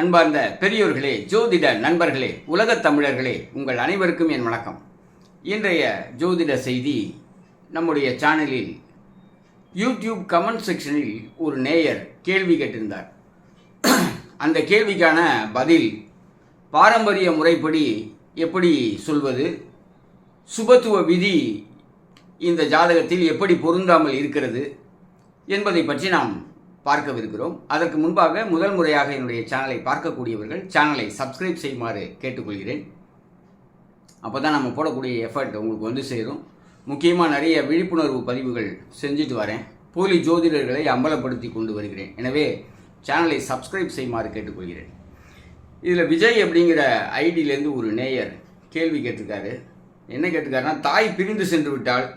அன்பார்ந்த பெரியோர்களே, ஜோதிட நண்பர்களே, உலகத் தமிழர்களே, உங்கள் அனைவருக்கும் என் வணக்கம். இன்றைய ஜோதிட செய்தி நம்முடைய சேனலில் யூடியூப் கமெண்ட் செக்ஷனில் ஒரு நேயர் கேள்வி கேட்டிருந்தார். அந்த கேள்விக்கான பதில், பாரம்பரிய முறைப்படி எப்படி சொல்வது, சுபத்துவ விதி இந்த ஜாதகத்தில் எப்படி பொருந்தாமல் இருக்கிறது என்பதை பற்றி நாம் பார்க்கவிருக்கிறோம். அதற்கு முன்பாக முதல் முறையாக என்னுடைய சேனலை பார்க்கக்கூடியவர்கள் சேனலை சப்ஸ்கிரைப் செய்யுமாறு கேட்டுக்கொள்கிறேன். அப்போ தான் நம்ம போடக்கூடிய எஃபர்ட் உங்களுக்கு வந்து சேரும். முக்கியமாக நிறைய விழிப்புணர்வு பதிவுகள் செஞ்சுட்டு வரேன். போலி ஜோதிடர்களை அம்பலப்படுத்தி கொண்டு வருகிறேன். எனவே சேனலை சப்ஸ்கிரைப் செய்யுமாறு கேட்டுக்கொள்கிறேன். இதில் விஜய் அப்படிங்கிற ஐடியிலேருந்து ஒரு நேயர் கேள்வி கேட்டிருக்காரு. என்ன கேட்டிருக்காருன்னா, தாய் பிரிந்து சென்று விட்டால்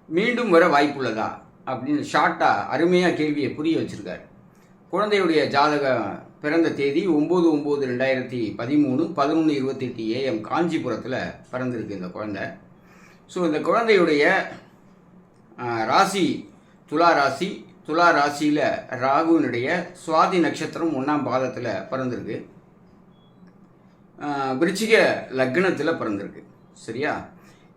மீண்டும் வர வாய்ப்புள்ளதா அப்படின்னு ஷார்ட்டாக அருமையாக கேள்வியை புரிய வச்சுருக்காரு. குழந்தையுடைய ஜாதகம் பிறந்த தேதி 9/9/2013 11:28 AM காஞ்சிபுரத்தில் பிறந்திருக்கு இந்த குழந்தை. ஸோ இந்த குழந்தையுடைய ராசி துலா ராசி. துலா ராசியில் ராகுவினுடைய சுவாதி நட்சத்திரம் 1ஆம் பாதத்தில் பிறந்திருக்கு. விருச்சிக லக்னத்தில் பிறந்திருக்கு. சரியா?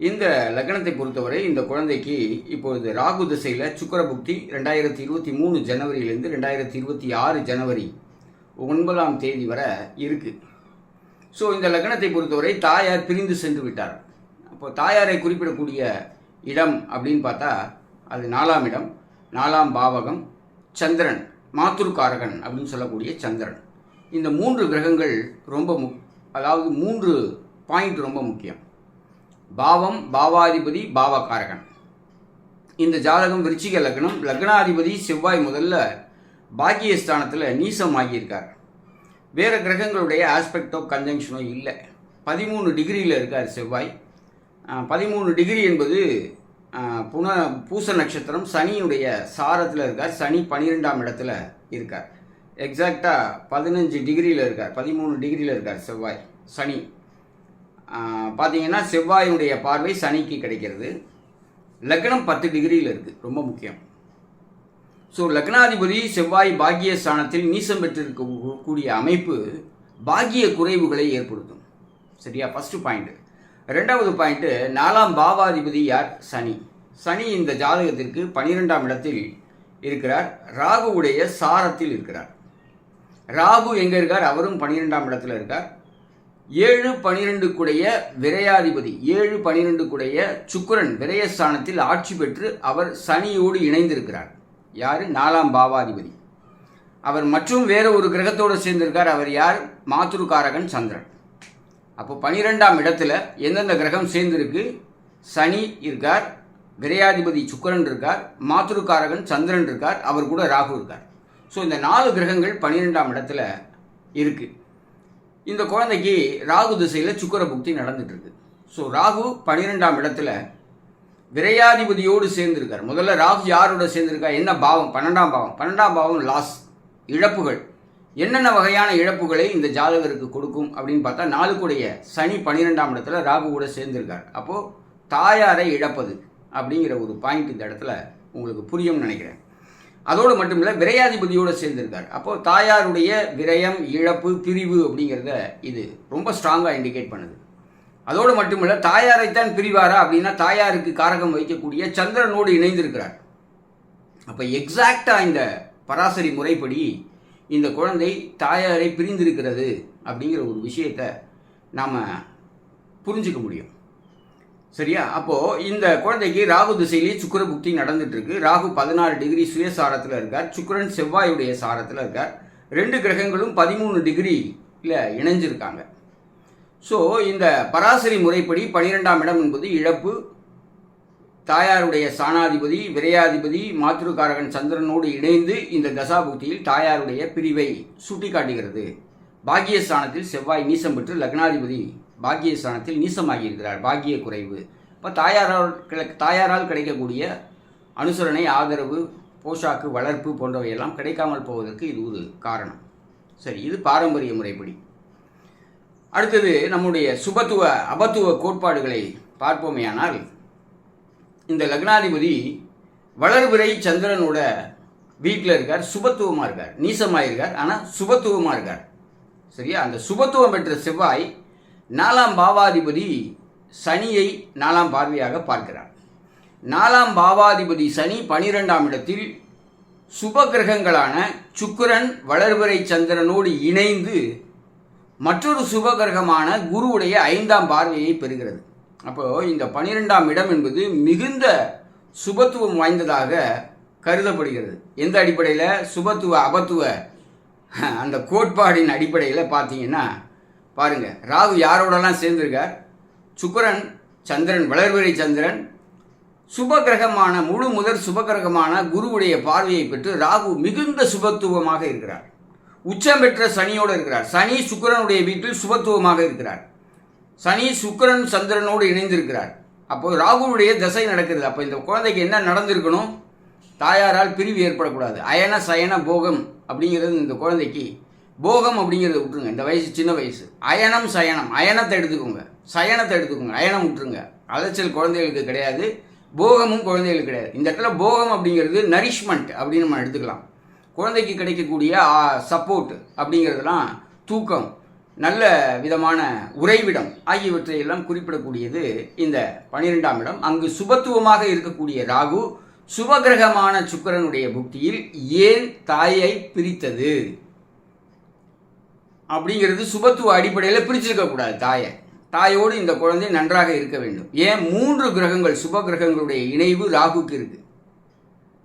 இந்த லக்னத்தை பொறுத்தவரை இந்த குழந்தைக்கு இப்பொழுது ராகு திசையில் சுக்கிர புக்தி 2023 ஜனவரியிலேருந்து 2026 ஜனவரி 9ஆம் தேதி வரை இருக்குது. ஸோ இந்த லக்னத்தை பொறுத்தவரை தாயார் பிரிந்து சென்று விட்டார். அப்போ தாயாரை குறிப்பிடக்கூடிய இடம் அப்படின்னு பார்த்தா அது 4ஆம் இடம், 4ஆம் பாவகம், சந்திரன், மாத்துருக்காரகன் அப்படின்னு சொல்லக்கூடிய சந்திரன். இந்த 3 கிரகங்கள் ரொம்ப அதாவது 3 பாயிண்ட் ரொம்ப முக்கியம். பாவம், பாவாதிபதி, பாவகாரகன். இந்த ஜாதகம் விருச்சிக லக்னம். லக்னாதிபதி செவ்வாய் முதல்ல பாக்கியஸ்தானத்தில் நீசம் ஆகியிருக்கார். வேறு கிரகங்களுடைய ஆஸ்பெக்டோ கன்ஜங்ஷனோ இல்லை. 13 டிகிரியில் இருக்கார் செவ்வாய். 13 டிகிரி என்பது பூச நட்சத்திரம், சனியுடைய சாரத்தில் இருக்கார். சனி 12ஆம் இடத்துல இருக்கார். எக்ஸாக்டாக 15 டிகிரியில் இருக்கார். 13 டிகிரியில் இருக்கார் செவ்வாய். சனி பார்த்தீங்கன்னா செவ்வாயினுடைய பார்வை சனிக்கு கிடைக்கிறது. லக்னம் 10 டிகிரியில் இருக்குது. ரொம்ப முக்கியம். ஸோ லக்னாதிபதி செவ்வாய் பாக்கிய ஸ்தானத்தில் நீசம் பெற்றிருக்கக்கூடிய அமைப்பு பாக்கிய குறைவுகளை ஏற்படுத்தும். சரியா? First point. 2வது பாயிண்ட்டு, 4ஆம் பாவாதிபதி யார்? சனி. சனி இந்த ஜாதகத்திற்கு 12ஆம் இடத்தில் இருக்கிறார். ராகுவுடைய சாரத்தில் இருக்கிறார். ராகு எங்கே இருக்கார்? அவரும் 12ஆம் இடத்துல இருக்கார். 7-12 கூடைய விரையாதிபதி, 7-12 கூடைய சுக்கிரன் விரயஸ்தானத்தில் ஆட்சி பெற்று அவர் சனியோடு இணைந்திருக்கிறார். யார்? 4ஆம் பாவாதிபதி. அவர் மற்றும் வேற ஒரு கிரகத்தோடு சேர்ந்திருக்கார். அவர் யார்? மாத்துருக்காரகன் சந்திரன். அப்போ 12ஆம் இடத்துல எந்தெந்த கிரகம் சேர்ந்திருக்கு? சனி இருக்கார், விரையாதிபதி சுக்கிரன் இருக்கார், மாத்துருக்காரகன் சந்திரன் இருக்கார், அவர் கூட ராகு இருக்கார். ஸோ இந்த 4 கிரகங்கள் 12ஆம் இடத்துல இருக்கு. இந்த குழந்தைக்கு ராகு திசையில் சுக்கிர புக்தி நடந்துட்டு இருக்கு. ஸோ ராகு 12ஆம் இடத்துல விரையாதிபதியோடு சேர்ந்திருக்கார். முதல்ல ராகு யாரோட சேர்ந்திருக்கா? என்ன பாவம்? 12ஆம் பாவம். 12ஆம் பாவம் லாஸ், இழப்புகள். என்னென்ன வகையான இழப்புகளை இந்த ஜாதகருக்கு கொடுக்கும் அப்படின்னு பார்த்தா, 4 கூடைய சனி 12ஆம் இடத்துல ராகு கூட சேர்ந்திருக்கார். அப்போது தாயாரை இழப்பது அப்படிங்கிற ஒரு பாயிண்ட் இந்த இடத்துல உங்களுக்கு புரியும்னு நினைக்கிறேன். அதோடு மட்டும் இல்லை, விரையாதிபதியோடு சேர்ந்திருக்கார். அப்போது தாயாருடைய விரயம், இழப்பு, பிரிவு அப்படிங்கிறத இது ரொம்ப ஸ்ட்ராங்காக இண்டிகேட் பண்ணுது. அதோடு மட்டும் இல்லை, தாயாரைத்தான் பிரிவாரா அப்படின்னா தாயாருக்கு காரகம் வைக்கக்கூடிய சந்திரனோடு இணைந்திருக்கிறார். அப்போ எக்ஸாக்டாக இந்த பராசரி முறைப்படி இந்த குழந்தை தாயாரை பிரிந்திருக்கிறது அப்படிங்கிற ஒரு விஷயத்தை நாம் புரிஞ்சுக்க முடியும். சரியா? அப்போது இந்த குழந்தைக்கு ராகு திசையிலேயே சுக்கிர புக்தி நடந்துட்டு இருக்கு. ராகு 14 டிகிரி சுயசாரத்தில் இருக்கார். சுக்கிரன் செவ்வாயுடைய சாரத்தில் இருக்கார். 2 கிரகங்களும் 13 டிகிரியில் இணைஞ்சிருக்காங்க. ஸோ இந்த பராசரி முறைப்படி 12ஆம் இடம் என்பது இழப்பு. தாயாருடைய சாணாதிபதி, விரையாதிபதி, மாத்துருக்காரகன் சந்திரனோடு இணைந்து இந்த தசாபுக்தியில் தாயாருடைய பிரிவை சுட்டி காட்டுகிறது. பாக்கியஸ்தானத்தில் செவ்வாய் நீசம் பெற்று லக்னாதிபதி பாக்கியஸ்தானத்தில் நீசமாகி இருக்கிறார். பாக்கிய குறைவு. இப்போ தாயாரால் கிடைக்கக்கூடிய அனுசரணை, ஆதரவு, போஷாக்கு, வளர்ப்பு போன்றவையெல்லாம் கிடைக்காமல் போவதற்கு இது ஒரு காரணம். சரி, இது பாரம்பரிய முறைப்படி. அடுத்தது நம்முடைய சுபத்துவ அபத்துவ கோட்பாடுகளை பார்ப்போமேயானால், இந்த லக்னாதிபதி வளர்பிறை சந்திரனோட வீட்டில் இருக்கார், சுபத்துவமாக இருக்கார், நீசமாக இருக்கார், ஆனால் சுபத்துவமாக இருக்கார். சரியா? அந்த சுபத்துவம் பெற்ற செவ்வாய் 4ஆம் பாவாதிபதி சனியை 4ஆம் பார்வையாக பார்க்கிறார். 4ஆம் பாவாதிபதி சனி 12ஆம் இடத்தில் சுப கிரகங்களான சுக்கிரன் வளர்பிறை சந்திரனோடு இணைந்து மற்றொரு சுப கிரகமான குருவுடைய 5ஆம் பார்வையை பெறுகிறது. அப்போ இந்த 12ஆம் இடம் என்பது மிகுந்த சுபத்துவம் வாய்ந்ததாக கருதப்படுகிறது. எந்த அடிப்படையில்? சுபத்துவ அபத்துவ அந்த கோட்பாடின் அடிப்படையில் பார்த்தீங்கன்னா பாருங்க, ராகு யாரோடலாம் சேர்ந்திருக்கார்? சுக்கிரன், சந்திரன், வளர்பிறை சந்திரன், சுபகிரகமான முழு முதற் சுபகிரகமான குருவுடைய பார்வையை பெற்று ராகு மிகுந்த சுபத்துவமாக இருக்கிறார். உச்சம் பெற்ற சனியோடு இருக்கிறார். சனி சுக்கிரனுடைய வீட்டில் சுபத்துவமாக இருக்கிறார். சனி சுக்கிரன் சந்திரனோடு இணைந்திருக்கிறார். அப்போது ராகுவுடைய தசை நடக்கிறது. அப்போ இந்த குழந்தைக்கு என்ன நடந்திருக்கணும்? தாயாரால் பிரிவு ஏற்படக்கூடாது. அயன சயன போகம் அப்படிங்கிறது இந்த குழந்தைக்கு, போகம் அப்படிங்கிறத விட்டுருங்க, இந்த வயசு சின்ன வயசு. அயனம் சயனம், அயனத்தை எடுத்துக்கோங்க, சயனத்தை எடுத்துக்கோங்க, அயனம் விட்டுருங்க. அலைச்சல் குழந்தைகளுக்கு கிடையாது, போகமும் குழந்தைகளுக்கு கிடையாது. இந்த இடத்துல போகம் அப்படிங்கிறது நரிஷ்மெண்ட் அப்படின்னு நம்ம எடுத்துக்கலாம். குழந்தைக்கு கிடைக்கக்கூடிய சப்போர்ட் அப்படிங்கிறதுலாம் தூக்கம், நல்ல விதமான உறைவிடம் ஆகியவற்றையெல்லாம் குறிப்பிடக்கூடியது இந்த 12ஆம் இடம். அங்கு சுபத்துவமாக இருக்கக்கூடிய ராகு சுபகிரகமான சுக்கிரனுடைய புக்தியில் ஏன் தாயை பிரித்தது அப்படிங்கிறது சுபத்துவ அடிப்படையில் பிரிச்சிருக்கக்கூடாது. தாயோடு இந்த குழந்தை நன்றாக இருக்க வேண்டும். ஏன்? 3 கிரகங்கள் சுப கிரகங்களுடைய இணைவு ராகுக்கு இருக்கு.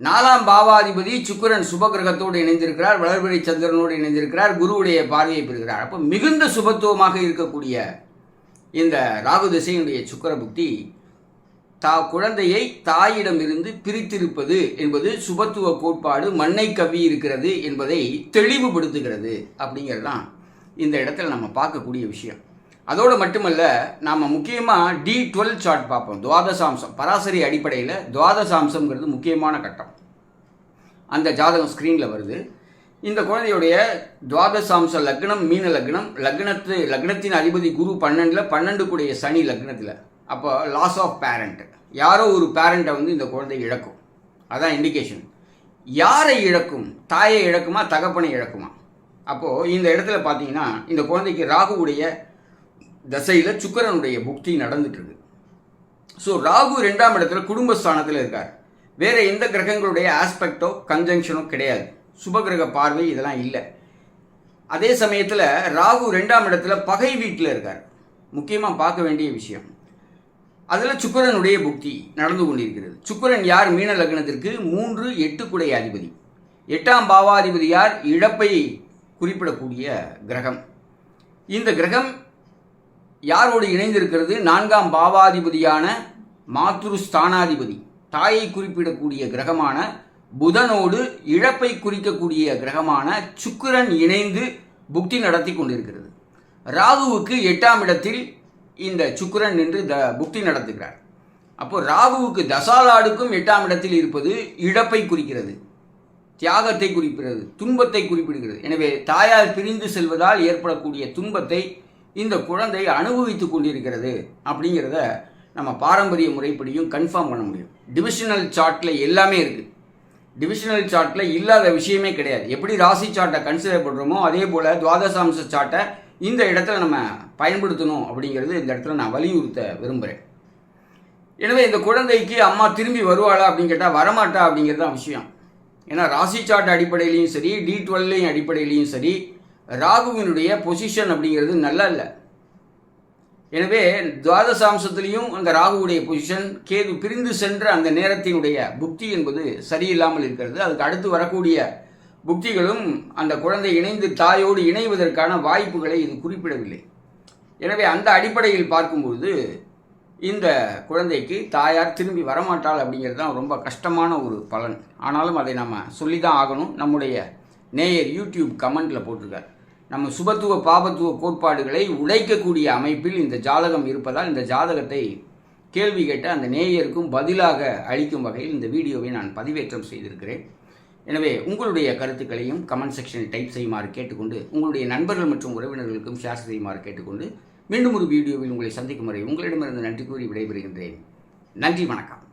4ஆம் பாவாதிபதி சுக்கிரன் சுப கிரகத்தோடு இணைந்திருக்கிறார், வளர்பிறை சந்திரனோடு இணைந்திருக்கிறார், குருவுடைய பார்வையை பெறுகிறார். அப்போ மிகுந்த சுபத்துவமாக இருக்கக்கூடிய இந்த ராகு திசையினுடைய சுக்கிர புக்தி குழந்தையை தாயிடமிருந்து பிரித்திருப்பது என்பது சுபத்துவ கோட்பாடு மண்ணை கவ்வி இருக்கிறது என்பதை தெளிவுபடுத்துகிறது. அப்படிங்கிறதுதான் இந்த இடத்துல நம்ம பார்க்கக்கூடிய விஷயம். அதோடு மட்டுமல்ல, நாம் முக்கியமாக D12 சார்ட் பார்ப்போம். துவாதசாம்சம் பராசரி அடிப்படையில் துவாதசாம்சம்ங்கிறது முக்கியமான கட்டம். அந்த ஜாதகம் ஸ்க்ரீனில் வருது. இந்த குழந்தையுடைய துவாதசாம்ச லக்னம் மீன லக்னம், லக்னத்தின் அதிபதி குரு 12, 12 கூடிய சனி லக்னத்தில். அப்போ லாஸ் ஆஃப் பேரண்ட், யாரோ ஒரு பேரண்ட்டை இந்த குழந்தை இழக்கும். அதான் இண்டிகேஷன். யாரை இழக்கும்? தாயை இழக்குமா, தகப்பனை இழக்குமா? அப்போது இந்த இடத்துல பார்த்தீங்கன்னா இந்த குழந்தைக்கு ராகுவுடைய தசையில் சுக்கிரனுடைய புக்தி நடந்துட்டுருக்கு. ஸோ ராகு 2ஆம் இடத்துல குடும்பஸ்தானத்தில் இருக்கார். வேறு எந்த கிரகங்களுடைய ஆஸ்பெக்டோ கன்ஜங்ஷனோ கிடையாது. சுபகிரக பார்வை இதெல்லாம் இல்லை. அதே சமயத்தில் ராகு 2ஆம் இடத்துல பகை வீட்டில் இருக்கார். முக்கியமாக பார்க்க வேண்டிய விஷயம். அதில் சுக்கிரனுடைய புக்தி நடந்து கொண்டிருக்கிறது. சுக்கிரன் யார்? மீன லக்னத்திற்கு 3, 8 கூடைய அதிபதி. 8ஆம் பாவாதிபதி யார்? இழப்பை குறிப்பிடக்கூடிய கிரகம். இந்த கிரகம் யாரோடு இணைந்திருக்கிறது? 4ஆம் பாவாதிபதியான மாத்ருஸ்தானாதிபதி, தாயை குறிப்பிடக்கூடிய கிரகமான புதனோடு இழப்பை குறிக்கக்கூடிய கிரகமான சுக்கிரன் இணைந்து புக்தி நடத்தி கொண்டிருக்கிறது. ராகுவுக்கு 8ஆம் இடத்தில் இந்த சுக்கிரன் நின்று புக்தி நடத்துகிறார். அப்போ ராகுவுக்கு தசாலாடுக்கும் 8ஆம் இடத்தில் இருப்பது இழப்பை குறிக்கிறது, தியாகத்தை குறிப்பிடுகிறது, துன்பத்தை குறிப்பிடுகிறது. எனவே தாயால் பிரிந்து செல்வதால் ஏற்படக்கூடிய துன்பத்தை இந்த குழந்தை அனுபவித்துக் கொண்டிருக்கிறது அப்படிங்கிறத நம்ம பாரம்பரிய முறைப்படியும் கன்ஃபார்ம் பண்ண முடியும். டிவிஷனல் சார்ட்டில் எல்லாமே இருக்குது. டிவிஷனல் சார்ட்டில் இல்லாத விஷயமே கிடையாது. எப்படி ராசி சார்ட்டை கன்சிடர் பண்ணுறோமோ அதே போல் துவாதசாம்ச சார்ட்டை இந்த இடத்துல நம்ம பயன்படுத்தணும் அப்படிங்கிறது இந்த இடத்துல நான் வலியுறுத்த விரும்புகிறேன். எனவே இந்த குழந்தைக்கு அம்மா திரும்பி வருவாளா அப்படின்னு கேட்டால் வரமாட்டா அப்படிங்கிறது தான் விஷயம். ஏன்னா ராசி சார்ட் அடிப்படையிலையும் சரி, D12 அடிப்படையிலையும் சரி, ராகுவினுடைய பொசிஷன் அப்படிங்கிறது நல்லா இல்லை. எனவே துவாதசாம்சத்திலையும் அந்த ராகுவுடைய பொசிஷன், கேது பிரிந்து சென்ற அந்த நேரத்தினுடைய புக்தி என்பது சரியில்லாமல் இருக்கிறது. அதுக்கு அடுத்து வரக்கூடிய புக்திகளும் அந்த குழந்தை இணைந்து தாயோடு இணைவதற்கான வாய்ப்புகளை இது குறிப்பிடவில்லை. எனவே அந்த அடிப்படையில் பார்க்கும்போது இந்த குழந்தைக்கு தாயார் திரும்பி வரமாட்டாள் அப்படிங்கிறது தான் ரொம்ப கஷ்டமான ஒரு பலன். ஆனாலும் அதை நம்ம சொல்லி தான் ஆகணும். நம்முடைய நேயர் யூடியூப் கமெண்டில் போட்டிருக்கார், நம்ம சுபத்துவ பாபத்துவ கோட்பாடுகளை உடைக்கக்கூடிய அமைப்பில் இந்த ஜாதகம் இருப்பதால் இந்த ஜாதகத்தை கேள்வி கேட்ட அந்த நேயருக்கும் பதிலாக அளிக்கும் வகையில் இந்த வீடியோவை நான் பதிவேற்றம் செய்திருக்கிறேன். எனவே உங்களுடைய கருத்துக்களையும் கமெண்ட் செக்ஷனில் டைப் செய்யுமாறு கேட்டுக்கொண்டு, உங்களுடைய நண்பர்கள் மற்றும் உறவினர்களுக்கும் ஷேர் செய்யுமாறு கேட்டுக்கொண்டு, மீண்டும் ஒரு வீடியோவில் உங்களை சந்திக்கும் வரை உங்களிடமிருந்து நன்றி கூறி விடைபெறுகின்றேன். நன்றி, வணக்கம்.